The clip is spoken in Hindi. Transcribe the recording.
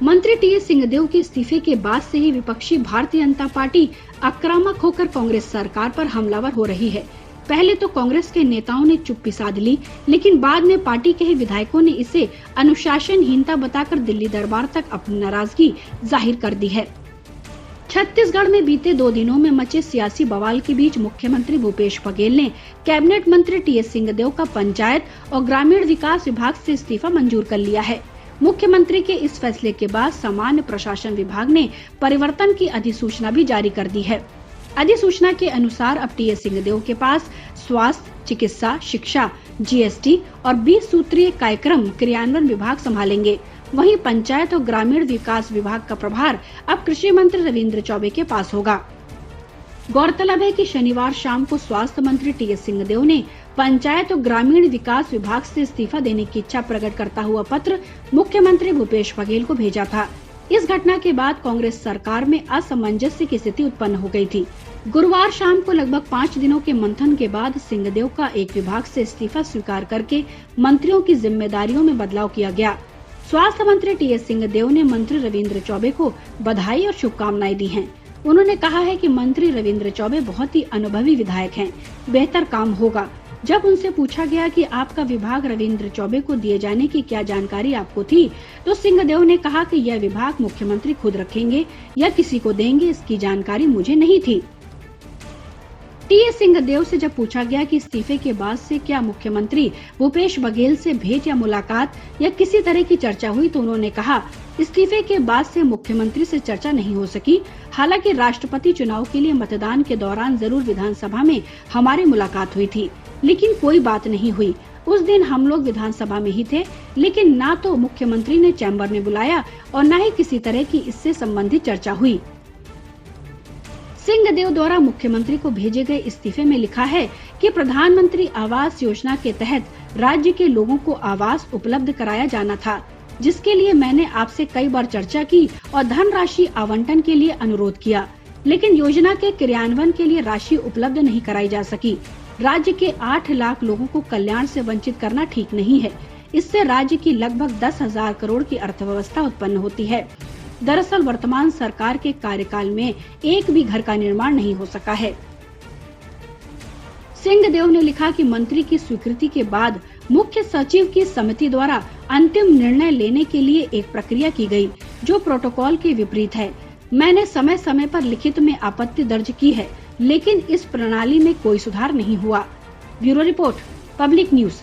मंत्री टीएस सिंहदेव के इस्तीफे के बाद से ही विपक्षी भारतीय जनता पार्टी आक्रामक होकर कांग्रेस सरकार पर हमलावर हो रही है। पहले तो कांग्रेस के नेताओं ने चुप्पी साध ली, लेकिन बाद में पार्टी के ही विधायकों ने इसे अनुशासनहीनता बताकर दिल्ली दरबार तक अपनी नाराजगी जाहिर कर दी है। छत्तीसगढ़ में बीते 2 दिनों में मचे सियासी बवाल के बीच मुख्यमंत्री भूपेश बघेल ने कैबिनेट मंत्री टीएस सिंहदेव का पंचायत और ग्रामीण विकास विभाग से इस्तीफा मंजूर कर लिया है। मुख्यमंत्री के इस फैसले के बाद सामान्य प्रशासन विभाग ने परिवर्तन की अधिसूचना भी जारी कर दी है। अधिसूचना के अनुसार अब टीएस सिंहदेव के पास स्वास्थ्य, चिकित्सा, शिक्षा, जीएसटी और 20 सूत्रीय कार्यक्रम क्रियान्वयन विभाग संभालेंगे। वहीं पंचायत और ग्रामीण विकास विभाग का प्रभार अब कृषि मंत्री रविंद्र चौबे के पास होगा। गौरतलब है कि शनिवार शाम को स्वास्थ्य मंत्री टीएस सिंहदेव ने पंचायत और ग्रामीण विकास विभाग से इस्तीफा देने की इच्छा प्रकट करता हुआ पत्र मुख्यमंत्री भूपेश बघेल को भेजा था। इस घटना के बाद कांग्रेस सरकार में असमंजस्य की स्थिति उत्पन्न हो गई थी। गुरुवार शाम को लगभग 5 दिनों के मंथन के बाद सिंहदेव का एक विभाग से इस्तीफा स्वीकार करके मंत्रियों की जिम्मेदारियों में बदलाव किया गया। स्वास्थ्य मंत्री टीएस सिंहदेव ने मंत्री रविंद्र चौबे को बधाई और शुभकामनाएं दी हैं। उन्होंने कहा है कि मंत्री रविंद्र चौबे बहुत ही अनुभवी विधायक हैं, बेहतर काम होगा। जब उनसे पूछा गया कि आपका विभाग रविंद्र चौबे को दिए जाने की क्या जानकारी आपको थी, तो सिंहदेव ने कहा कि यह विभाग मुख्यमंत्री खुद रखेंगे या किसी को देंगे, इसकी जानकारी मुझे नहीं थी। टीएस सिंहदेव से जब पूछा गया कि इस्तीफे के बाद से क्या मुख्यमंत्री भूपेश बघेल से भेंट या मुलाकात या किसी तरह की चर्चा हुई, तो उन्होंने कहा इस्तीफे के बाद से मुख्यमंत्री से चर्चा नहीं हो सकी। हालांकि राष्ट्रपति चुनाव के लिए मतदान के दौरान जरूर विधानसभा में हमारी मुलाकात हुई थी, लेकिन कोई बात नहीं हुई। उस दिन हम लोग विधानसभा में ही थे, लेकिन ना तो मुख्यमंत्री ने चैम्बर में बुलाया और न ही किसी तरह की इससे संबंधित चर्चा हुई। सिंहदेव द्वारा मुख्यमंत्री को भेजे गए इस्तीफे में लिखा है कि प्रधानमंत्री आवास योजना के तहत राज्य के लोगों को आवास उपलब्ध कराया जाना था, जिसके लिए मैंने आपसे कई बार चर्चा की और धनराशि आवंटन के लिए अनुरोध किया, लेकिन योजना के क्रियान्वयन के लिए राशि उपलब्ध नहीं कराई जा सकी। राज्य के 8 लाख लोगों को कल्याण से वंचित करना ठीक नहीं है। इससे राज्य की लगभग 10,000 करोड़ की अर्थव्यवस्था उत्पन्न होती है। दरअसल वर्तमान सरकार के कार्यकाल में एक भी घर का निर्माण नहीं हो सका है। सिंहदेव ने लिखा कि मंत्री की स्वीकृति के बाद मुख्य सचिव की समिति द्वारा अंतिम निर्णय लेने के लिए एक प्रक्रिया की गई, जो प्रोटोकॉल के विपरीत है। मैंने समय समय पर लिखित में आपत्ति दर्ज की है, लेकिन इस प्रणाली में कोई सुधार नहीं हुआ। Bureau report, public news.